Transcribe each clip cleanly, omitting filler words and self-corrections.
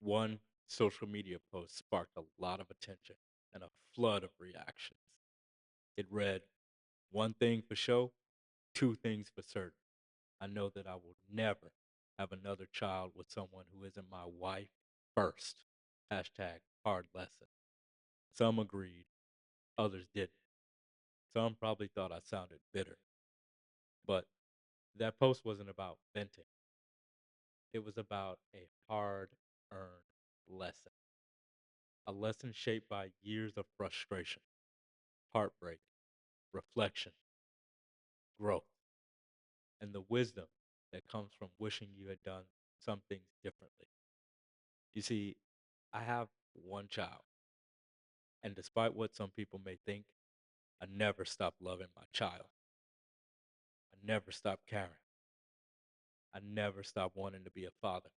One social media post sparked a lot of attention and a flood of reactions. It read, one thing for sure, two things for certain. I know that I will never have another child with someone who isn't my wife first. Hashtag hard lesson. Some agreed, others didn't. Some probably thought I sounded bitter. But that post wasn't about venting, it was about a hard earned lesson. A lesson shaped by years of frustration, heartbreak, reflection, growth, and the wisdom that comes from wishing you had done some things differently. You see, I have one child, and despite what some people may think, I never stopped loving my child. I never stopped caring. I never stopped wanting to be a father,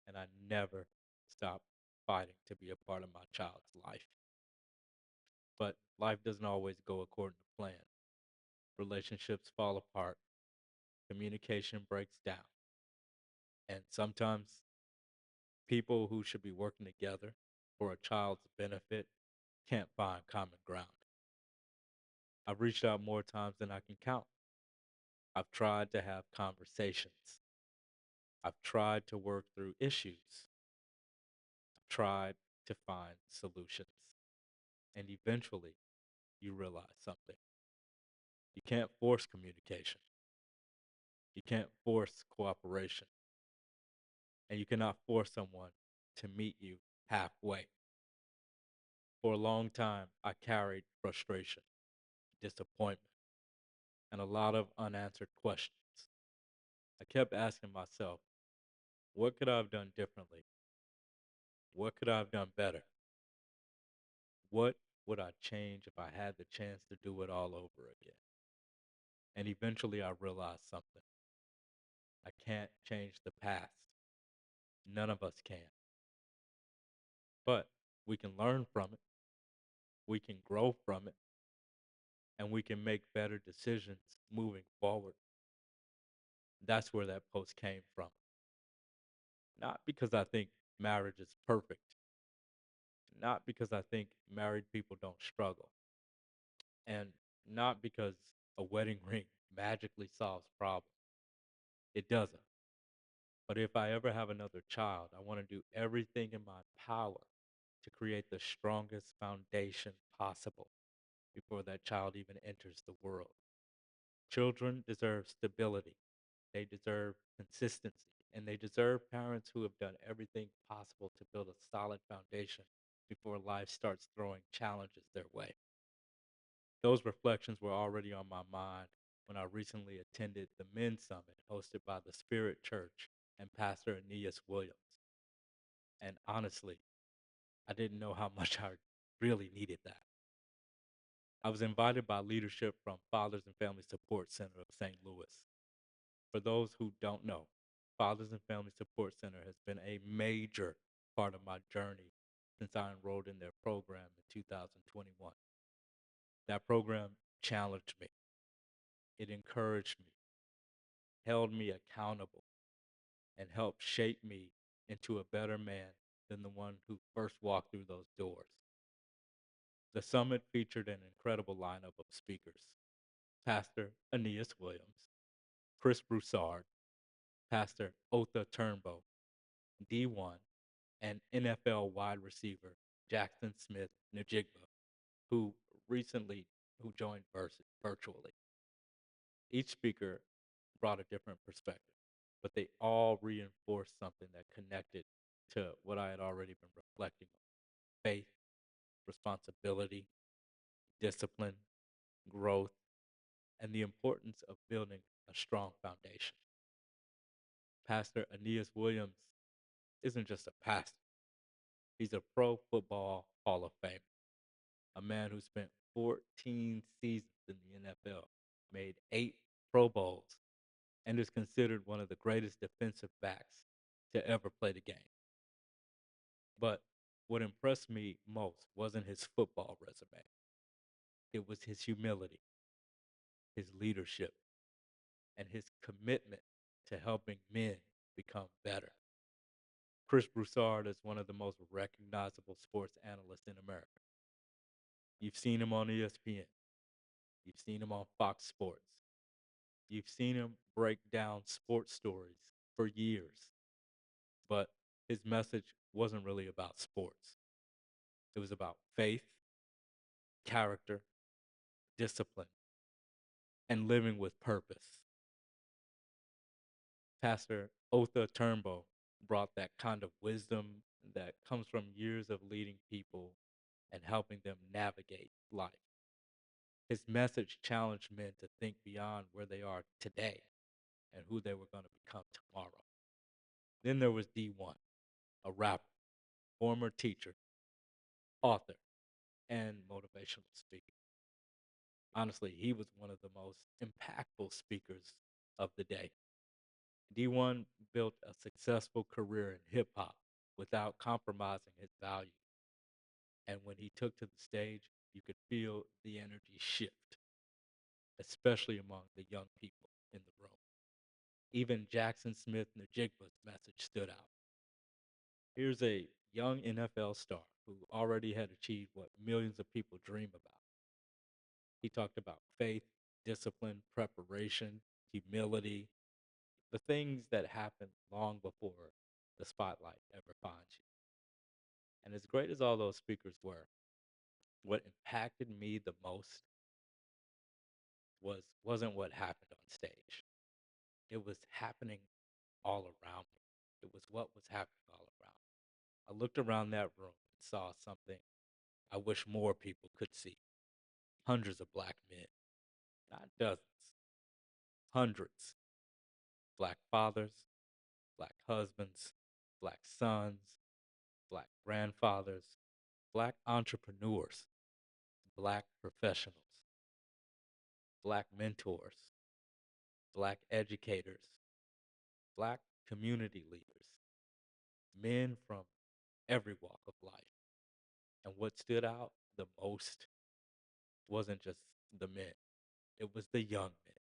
and I never stopped fighting to be a part of my child's life. But life doesn't always go according to plan. Relationships fall apart, communication breaks down, and sometimes people who should be working together for a child's benefit can't find common ground. I've reached out more times than I can count. I've tried to have conversations. I've tried to work through issues. I've tried to find solutions. And eventually, you realize something. You can't force communication. You can't force cooperation. And you cannot force someone to meet you halfway. For a long time, I carried frustration, disappointment, and a lot of unanswered questions. I kept asking myself, what could I have done differently? What could I have done better? What would I change if I had the chance to do it all over again? And eventually I realized something. I can't change the past. None of us can. But we can learn from it, we can grow from it, and we can make better decisions moving forward. That's where that post came from. Not because I think marriage is perfect, not because I think married people don't struggle, and not because a wedding ring magically solves problems. It doesn't. But if I ever have another child, I want to do everything in my power to create the strongest foundation possible before that child even enters the world. Children deserve stability, they deserve consistency, and they deserve parents who have done everything possible to build a solid foundation before life starts throwing challenges their way. Those reflections were already on my mind when I recently attended the Men's Summit hosted by the Spirit Church and Pastor Aeneas Williams. And honestly, I didn't know how much I really needed that. I was invited by leadership from Fathers and Family Support Center of St. Louis. For those who don't know, Fathers and Family Support Center has been a major part of my journey since I enrolled in their program in 2021. That program challenged me, it encouraged me, held me accountable, and helped shape me into a better man than the one who first walked through those doors. The summit featured an incredible lineup of speakers: Pastor Aeneas Williams, Chris Broussard, Pastor Otha Turnbow, D1, and NFL wide receiver Jackson Smith Najigba, who recently who joined virtually. Each speaker brought a different perspective, but they all reinforced something that connected to what I had already been reflecting on: faith, responsibility, discipline, growth, and the importance of building a strong foundation. Pastor Aeneas Williams isn't just a pastor, he's a Pro Football Hall of Famer, a man who spent 14 seasons in the NFL, made 8 Pro Bowls, and is considered one of the greatest defensive backs to ever play the game. But what impressed me most wasn't his football resume, it was his humility, his leadership, and his commitment to helping men become better. Chris Broussard is one of the most recognizable sports analysts in America. You've seen him on ESPN. You've seen him on Fox Sports. You've seen him break down sports stories for years. But his message wasn't really about sports. It was about faith, character, discipline, and living with purpose. Pastor Otha Turnbow brought that kind of wisdom that comes from years of leading people and helping them navigate life. His message challenged men to think beyond where they are today and who they were going to become tomorrow. Then there was D1, a rapper, former teacher, author, and motivational speaker. Honestly, he was one of the most impactful speakers of the day. D1 built a successful career in hip hop without compromising his values. And when he took to the stage, you could feel the energy shift, especially among the young people in the room. Even Jackson Smith Njigba's message stood out. Here's a young NFL star who already had achieved what millions of people dream about. He talked about faith, discipline, preparation, humility, the things that happen long before the spotlight ever finds you. And as great as all those speakers were, what impacted me the most wasn't what happened on stage. It was happening all around me. It was what was happening all around. I looked around that room and saw something I wish more people could see. Hundreds of black men, not dozens, hundreds. Black fathers, black husbands, black sons, black grandfathers, black entrepreneurs, black professionals, black mentors, black educators, black community leaders, men from every walk of life. And what stood out the most wasn't just the men, it was the young men,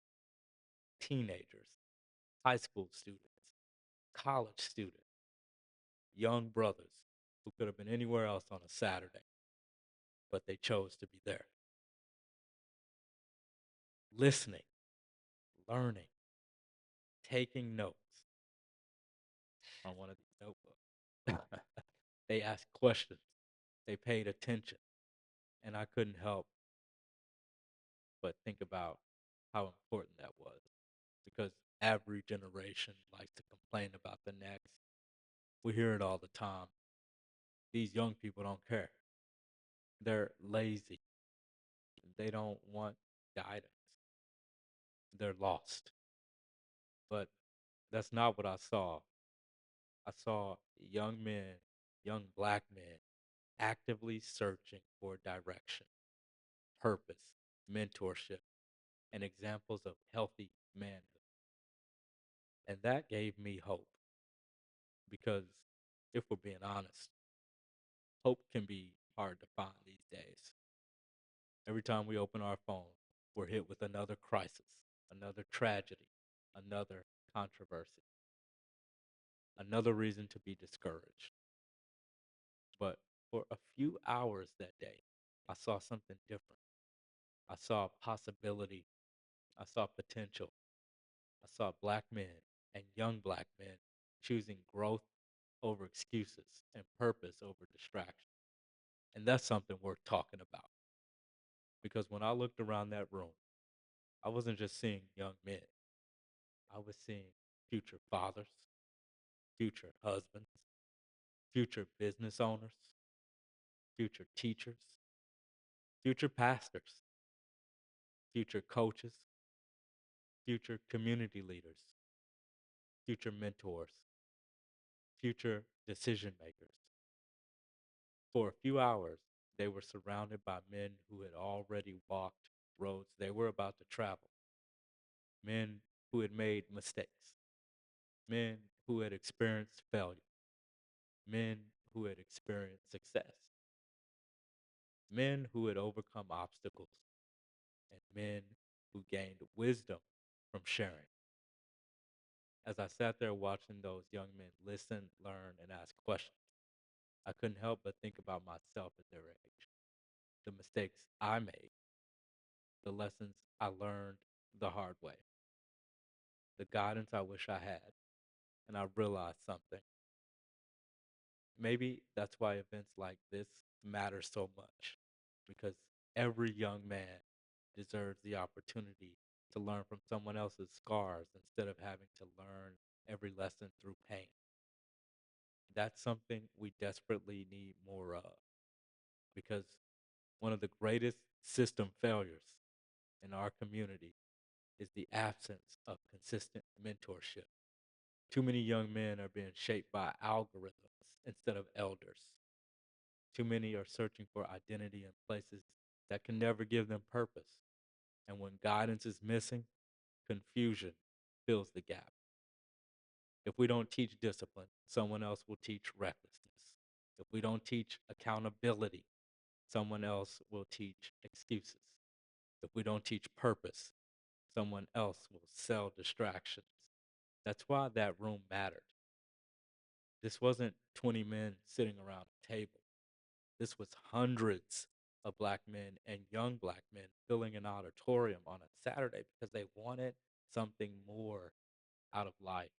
teenagers, high school students, college students, young brothers who could have been anywhere else on a Saturday, but they chose to be there, listening, learning, taking notes on one of these notebooks. They asked questions, they paid attention, and I couldn't help but think about how important that was because every generation likes to complain about the next. We hear it all the time. These young people don't care. They're lazy. They don't want guidance. They're lost. But that's not what I saw. I saw young men, young black men, actively searching for direction, purpose, mentorship, and examples of healthy manhood. And that gave me hope because if we're being honest, hope can be hard to find these days. Every time we open our phone, we're hit with another crisis, another tragedy, another controversy, another reason to be discouraged. But for a few hours that day, I saw something different. I saw possibility. I saw potential. I saw black men and young black men choosing growth over excuses and purpose over distraction. And that's something worth talking about because when I looked around that room, I wasn't just seeing young men, I was seeing future fathers, future husbands, future business owners, future teachers, future pastors, future coaches, future community leaders, future mentors, future decision makers. For a few hours, they were surrounded by men who had already walked roads they were about to travel, men who had made mistakes, men who had experienced failure, men who had experienced success, men who had overcome obstacles, and men who gained wisdom from sharing. As I sat there watching those young men listen, learn, and ask questions, I couldn't help but think about myself at their age, the mistakes I made, the lessons I learned the hard way, the guidance I wish I had, and I realized something. Maybe that's why events like this matter so much, because every young man deserves the opportunity to learn from someone else's scars instead of having to learn every lesson through pain. That's something we desperately need more of, because one of the greatest system failures in our community is the absence of consistent mentorship. Too many young men are being shaped by algorithms instead of elders. Too many are searching for identity in places that can never give them purpose. And when guidance is missing, confusion fills the gap. If we don't teach discipline, someone else will teach recklessness. If we don't teach accountability, someone else will teach excuses. If we don't teach purpose, someone else will sell distractions. That's why that room mattered. This wasn't 20 men sitting around a table. This was hundreds of black men and young black men filling an auditorium on a Saturday because they wanted something more out of life.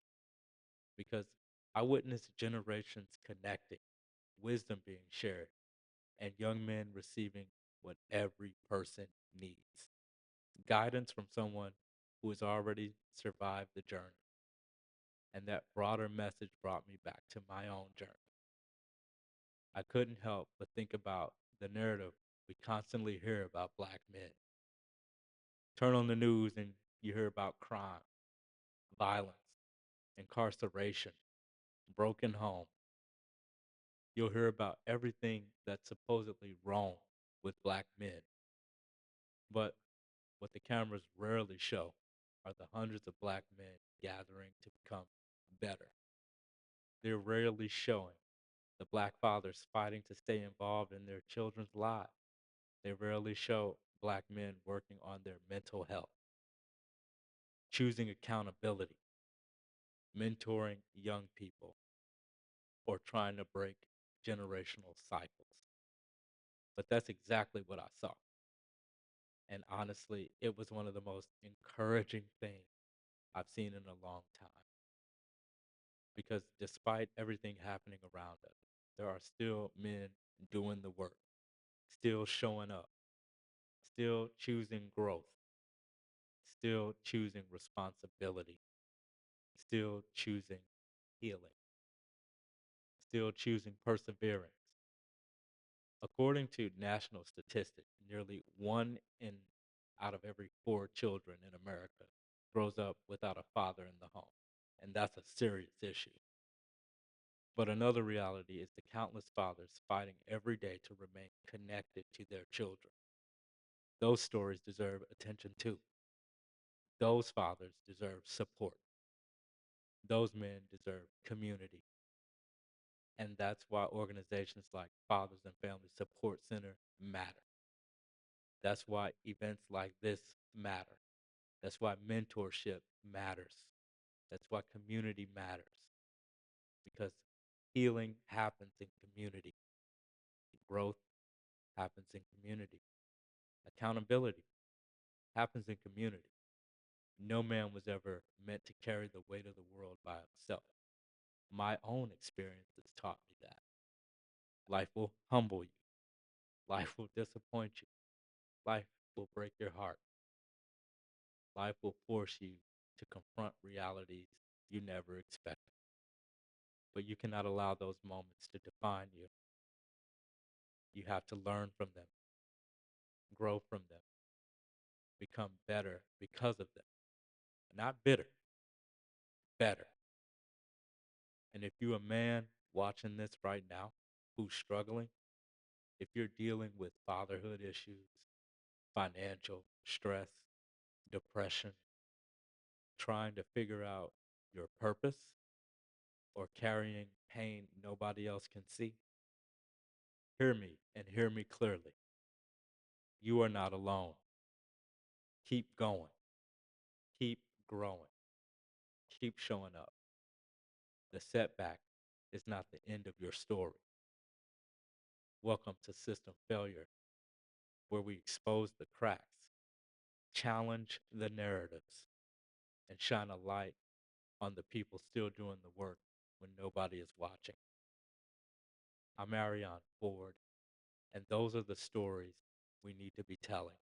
Because I witnessed generations connecting, wisdom being shared, and young men receiving what every person needs: guidance from someone who has already survived the journey. And that broader message brought me back to my own journey. I couldn't help but think about the narrative we constantly hear about black men. Turn on the news and you hear about crime, violence, incarceration, broken home. You'll hear about everything that's supposedly wrong with black men. But what the cameras rarely show are the hundreds of black men gathering to become better. They're rarely showing the black fathers fighting to stay involved in their children's lives. They rarely show black men working on their mental health, choosing accountability, mentoring young people, or trying to break generational cycles. But that's exactly what I saw. And honestly, it was one of the most encouraging things I've seen in a long time. Because despite everything happening around us, there are still men doing the work, still showing up, still choosing growth, still choosing responsibility, still choosing healing, still choosing perseverance. According to national statistics, nearly one in out of every four children in America grows up without a father in the home. And that's a serious issue. But another reality is the countless fathers fighting every day to remain connected to their children. Those stories deserve attention too. Those fathers deserve support. Those men deserve community. And that's why organizations like Fathers and Family Support Center matter. That's why events like this matter. That's why mentorship matters. That's why community matters. Because healing happens in community, growth happens in community, accountability happens in community. No man was ever meant to carry the weight of the world by himself. My own experiences taught me that. Life will humble you, life will disappoint you, life will break your heart, life will force you to confront realities you never expected. But you cannot allow those moments to define you. You have to learn from them, grow from them, become better because of them. Not bitter, better. And if you're a man watching this right now who's struggling, if you're dealing with fatherhood issues, financial stress, depression, trying to figure out your purpose, or carrying pain nobody else can see, hear me and hear me clearly. You are not alone. Keep going. Keep growing. keep showing up. The setback is not the end of your story. Welcome to System Failure, where we expose the cracks, challenge the narratives, and shine a light on the people still doing the work when nobody is watching. I'm Ariane Ford, and those are the stories we need to be telling.